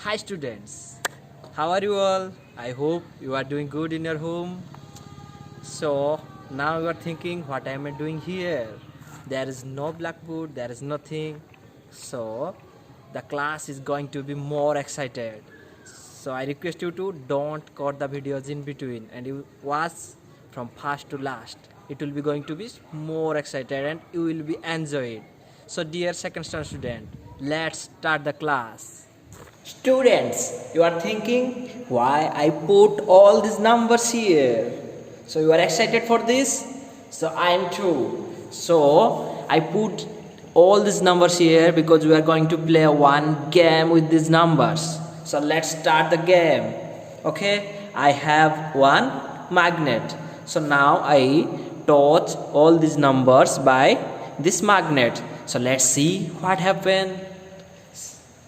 Hi students, how are you all? I hope you are doing good in your home. So now you are thinking, what am I doing here? There is no blackboard, there is nothing. So the class is going to be more excited. So I request you to don't cut the videos in between and you watch from first to last. It will be going to be more excited and you will be enjoy it. So dear second standard student, let's start the class. Students, you are thinking why I put all these numbers here. So you are excited for this? So I am too. So I put all these numbers here because we are going to play one game with these numbers. So let's start the game. Okay, I have one magnet. So now I touch all these numbers by this magnet. So let's see what happened.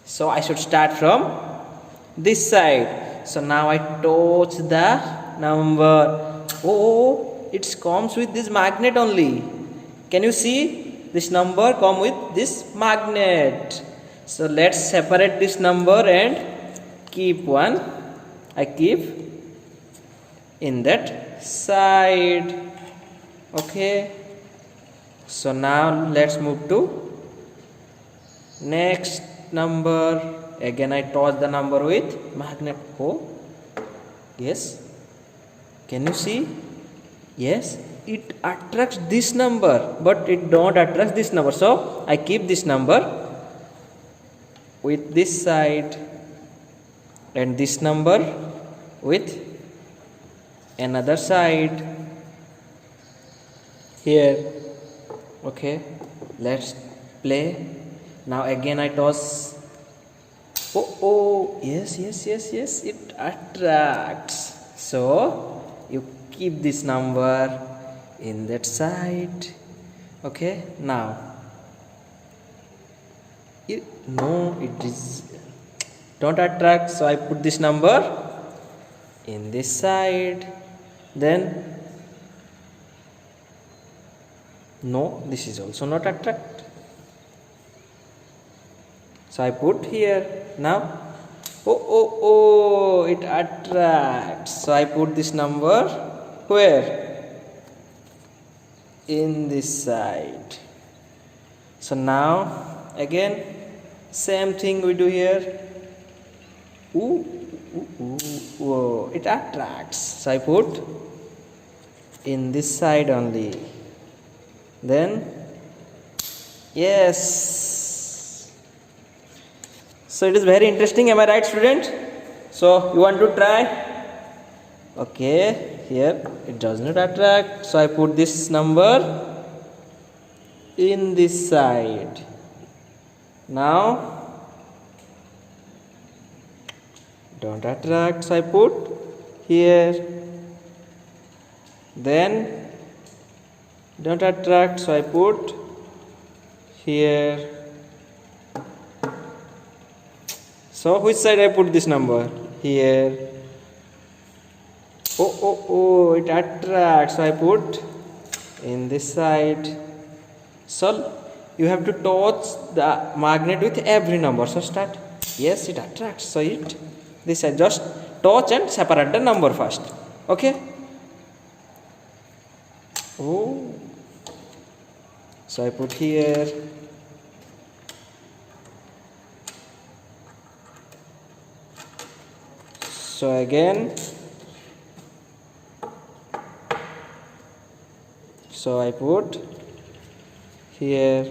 So I should start from this side. So now I touch the number. Oh, it comes with this magnet only. Can you see? This number come with this magnet. So let's separate this number and keep one. I keep in that side. Okay. So now let's move to next number. Again I touch the number with magnet. Oh yes, can you see? Yes, it attracts this number but it don't attract this number, so I keep this number with this side and this number with another side here. Okay, let's play. Now again I toss. Oh, yes, it attracts. So you keep this number in that side. Okay, now no, it is don't attract. So I put this number in this side. Then no, this is also not attract. So I put here. Now oh, it attracts. So I put this number where? In this side. So now again same thing we do here. Whoa, it attracts. So I put in this side only. Then yes. So it is very interesting, am I right student? So you want to try? Okay, here it does not attract. So I put this number in this side. Now don't attract. So I put here. Then don't attract. So I put here. So which side I put this number? Here. Oh, it attracts. So I put in this side. So you have to touch the magnet with every number. So start. Yes, it attracts. So it this side just touch and separate the number first. Okay. Oh. So I put here. So again, so I put here.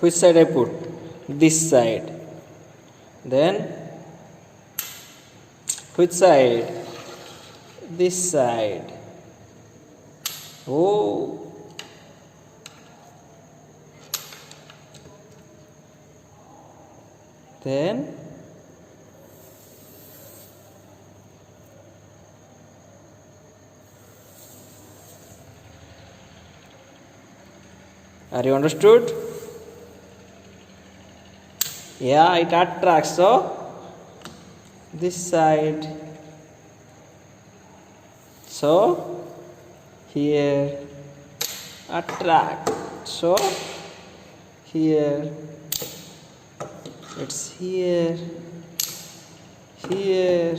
Which side I put? This side. Then which side? This side. Oh. Then are you understood? Yeah, it attracts. So this side. So here attract. So here, it's here, here.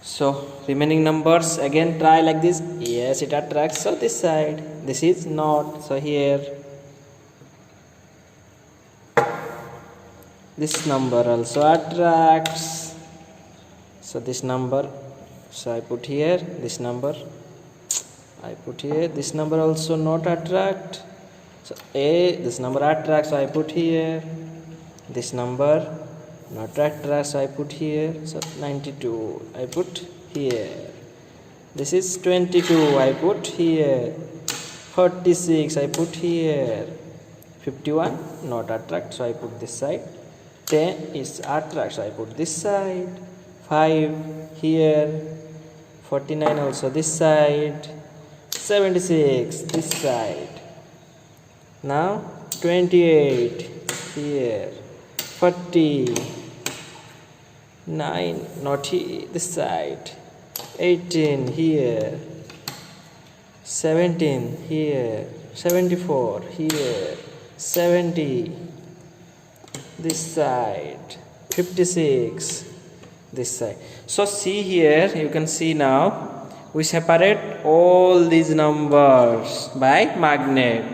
So remaining numbers again try like this. Yes, it attracts. So this side, this is not. So here, this number also attracts. So this number, so I put here. This number I put here. This number also not attract. So this number attracts. So I put here. This number not attract, so I put here. So 92 I put here. This is 22 I put here. 46 I put here. 51 not attract, so I put this side. 10 is attract, so I put this side. 5 here. 49 also this side. 76 this side. Now 28 here. 40 9 not here, this side. 18 here. 17 here. 74 here. 70 this side. 56 this side. So see here, you can see now we separate all these numbers by magnet.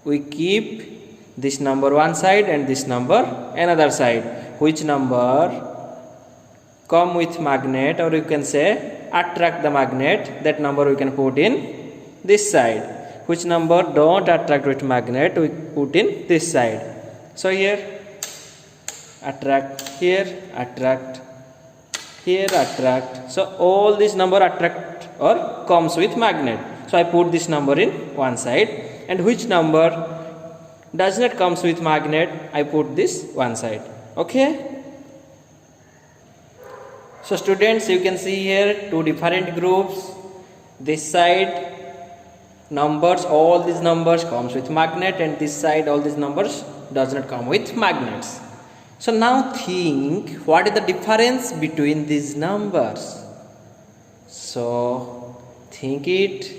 We keep this number one side and this number another side. Which number come with magnet, or you can say attract the magnet, that number we can put in this side. Which number don't attract with magnet, we put in this side. So here attract, here attract, here attract. So all this number attract or comes with magnet. So I put this number in one side, and which number does not comes with magnet, I put this one side. Okay. So students, you can see here two different groups. This side numbers, all these numbers comes with magnet, and this side all these numbers does not come with magnets. So now think, what is the difference between these numbers? So think it,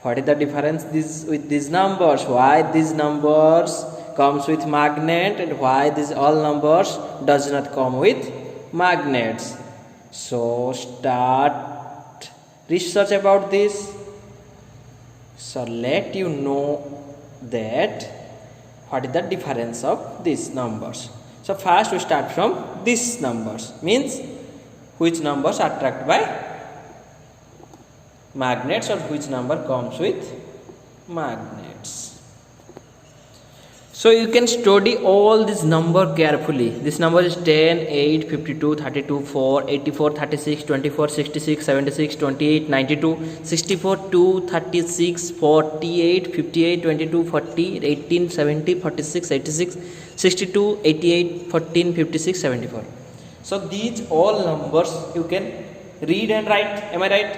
what is the difference with these numbers? Why these numbers comes with magnet and why these all numbers does not come with magnets? So start research about this. So let you know that what is the difference of these numbers. So first we start from these numbers, means which numbers attract by magnets or which number comes with magnets. So you can study all this number carefully. This number is 10, 8, 52, 32, 4, 84, 36, 24, 66, 76, 28, 92, 64, 2, 36, 48, 58, 22, 40, 18, 70, 46, 86, 62, 88, 14, 56, 74. So these all numbers you can read and write. Am I right?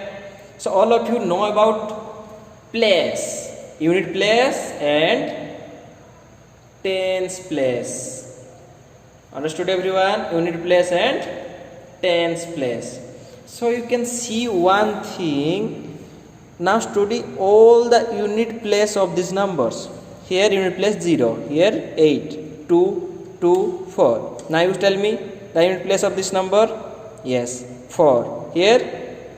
So all of you know about place, unit place and tens place. Understood everyone? Unit place and tens place. So you can see one thing. Now study all the unit place of these numbers. Here unit place 0, here 8, 2, 2, 4. Now you tell me the unit place of this number. Yes, 4. Here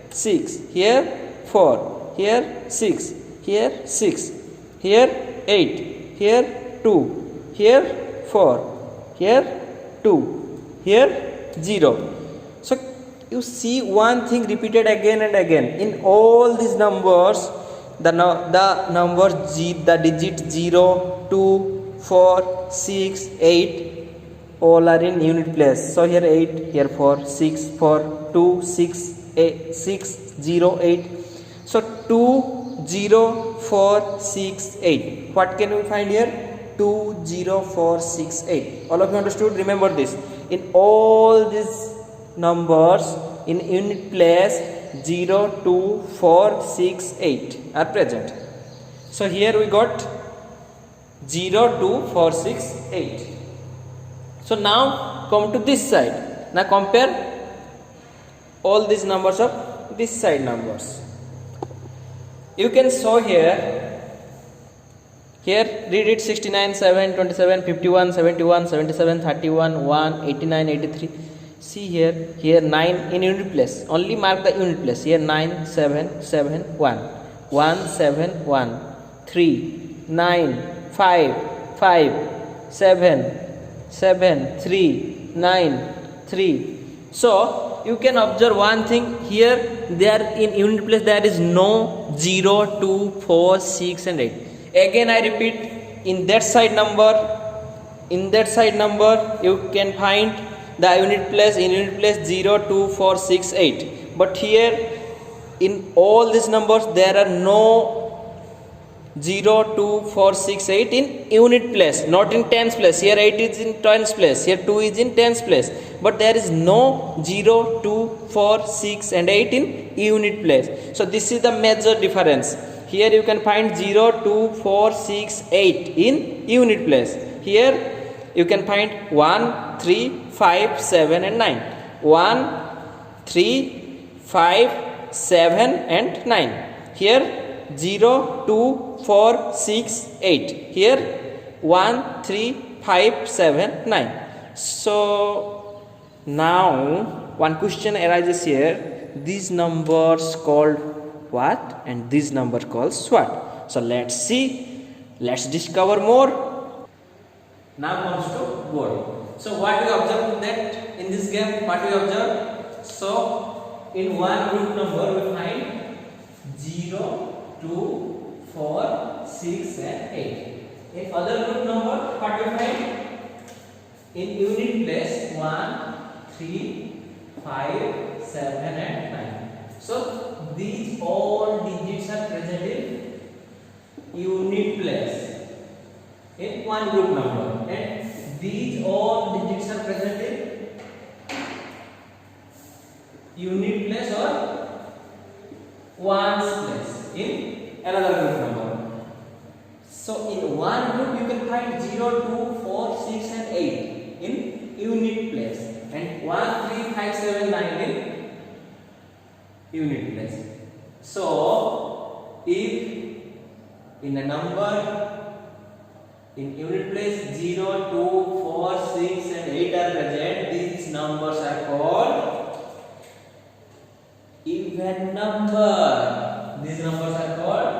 6, here 4, here 6, here 6, here 8, here 2. Here 4, here 2, here 0. So you see one thing repeated again and again. In all these numbers, the digit 0, 2, 4, 6, 8 all are in unit place. So here 8, here 4, 6, 4, 2, 6, 8, 6, 0, 8. So 2, 0, 4, 6, 8. What can we find here? 2, 0, 4, 6, 8. All of you understood? Remember this. In all these numbers, in unit place 0, 2, 4, 6, 8 are present. So here we got 0, 2, 4, 6, 8. So now come to this side. Now compare all these numbers of this side numbers. You can show here read it: 69, 7, 27, 51, 71, 77, 31, 1, 89, 83. See here 9 in unit place. Only mark the unit place. Here 9, 7, 7, 1, 1, 7, 1, 3, 9, 5, 5, 7, 7, 3, 9, 3. So you can observe one thing here. There in unit place there is no 0, 2, 4, 6 and 8. Again I repeat, in that side number you can find the unit place. In unit place 0, 2, 4, 6, 8. But here in all these numbers there are no 0, 2, 4, 6, 8 in unit place, not in tens place. Here 8 is in tens place, here 2 is in tens place. But there is no 0, 2, 4, 6 and 8 in unit place. So this is the major difference. Here you can find 0, 2, 4, 6, 8 in unit place. Here you can find 1, 3, 5, 7 and 9. 1, 3, 5, 7 and 9. Here 0, 2, 4, 6, 8. Here 1, 3, 5, 7, 9. So now one question arises here. These numbers called what and these numbers called what? So let's see. Let's discover more. Now comes to board. So what we observe that in this game? What we observe? So in one group number we find 0, 2, 4, 6 and 8. In other group number what we find? In unit place 1, 3, 5, 7 and 9. So these all digits are present in unit place in one group number, and these all digits are present in unit place or ones place in another group number. So in one group you can find 0, 2, 4, 6 and 8 in unit place, and 1, 3, 5, 7, 9 in unit place. So if in a number in unit place 0, 2, 4, 6 and 8 are present, these numbers are called even number. These numbers are called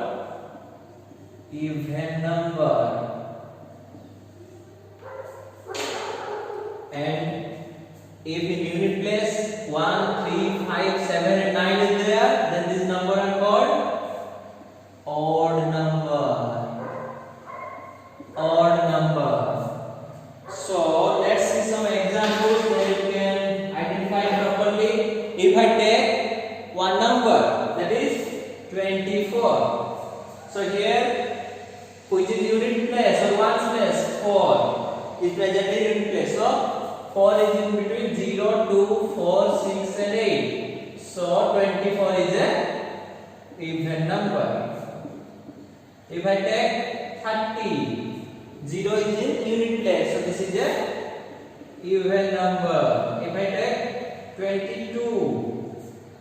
even number. And if in unit place 1, 3, 5, 7 and 9 is there, then these numbers are called odd number. Odd number. So let's see some examples that you can identify properly. If I take one number, that is 24. So here, which is unit place or ones place? 4 is present in unit place. So 4 is in between 0, 2, 4, 6 and 8. So 24 is an even number. If I take 30, 0 is in unit place. So this is an even number. If I take 22,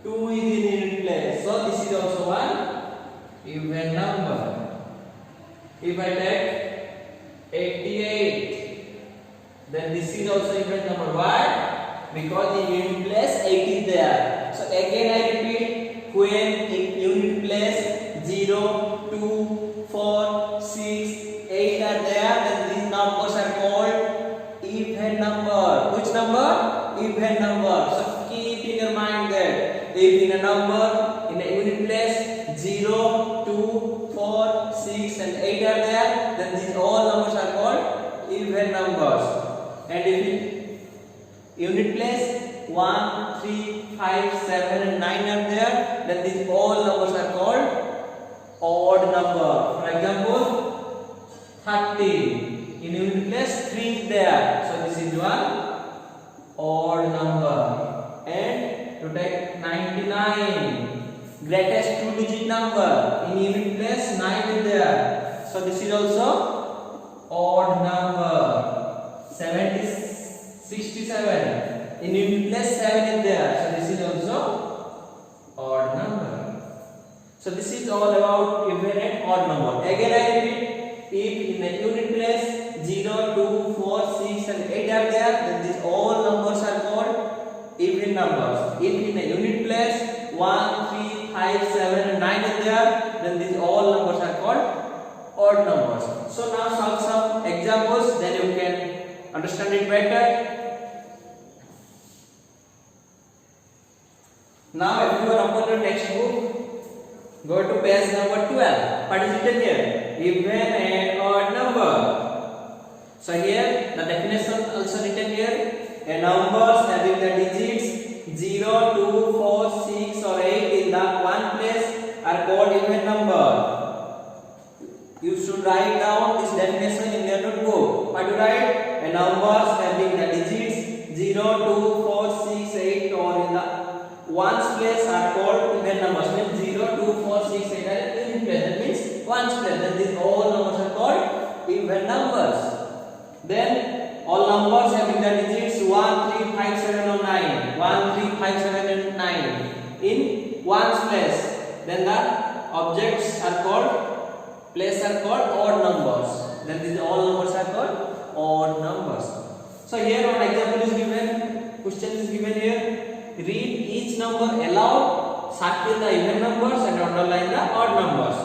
2 is in unit place. So this is also one even number. If I take 88, then this is also even number. Why? Because in unit place 8 is there. So again I repeat, when in unit place 0, 2, 4, 6, 8 are there, then these numbers are called even number. Which number? Even number. So keep in your mind that if in a number in a unit place 0, 2, 4, 6 and 8 are there, then these all numbers are called even numbers. And if in unit place 1, 3, 5, 7 and 9 are there, then these all numbers are called odd number. For example, 30. In unit place 3 is there. So this is one odd number. And to take 99, greatest 2-digit number. In unit place 9 is there. So this is also odd number. 77 67. In unit place 7 is there, so this is also odd number. So this is all about even and odd number. Again I repeat, if in a unit place 0, 2, 4, 6 and 8 are there, then these all numbers are called even numbers. If in a unit place 1, 3, 5, 7 and 9 is there, then these all numbers are called odd numbers. So now solve some examples, then you can understand it better. Now everyone open your textbook. Go to page number 12. What is written here? Even and odd number. So here the definition also written here. A numbers having the digits 0, 2, 4, 6 or 8 in the one place are called even number. You should write down this definition in your notebook. What you write? A numbers having the digits 0, 2, 4, 6, 8 or in the ones place are called even numbers. Means 0, 2, 4, 6, 8 are in place. That means ones place. Then these all numbers are called even numbers. Then all numbers having the digits 1, 3, 5, 7 or 9. 1, 3, 5, 7 and 9 in ones place. Then the objects are called, place are called odd numbers. Then these all numbers are called odd numbers. So here one example is given. Question is given here. Read each number aloud, circle the even numbers and underline the odd numbers.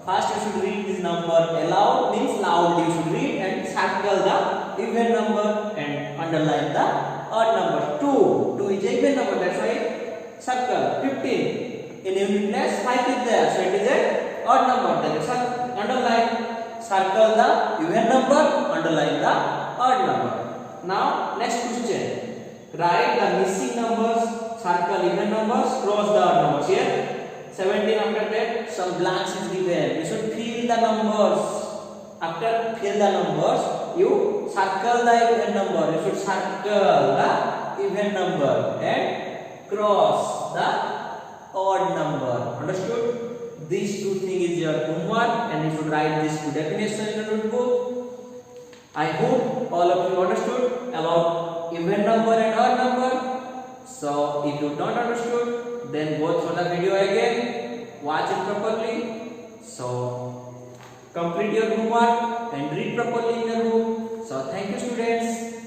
First you should read this number aloud, means loudly you should read, and circle the even number and underline the odd number. 2 is a even number, that's why circle. 15 in unit place 5 is there, so it is a odd number. Then underline, circle the even number, underline the odd number. Now next question. Write the missing numbers, circle even numbers, cross the odd numbers. Here 17 after that some blanks is given. You should fill the numbers. After fill the numbers, you circle the even number. You should circle the even number and cross the odd number. Understood? These two things is your homework, and you should write these two definitions in the notebook. I hope all of you understood about even number and odd number. So if you don't understood, then go through the video again, watch it properly. So complete your homework and read properly in your room. So thank you students.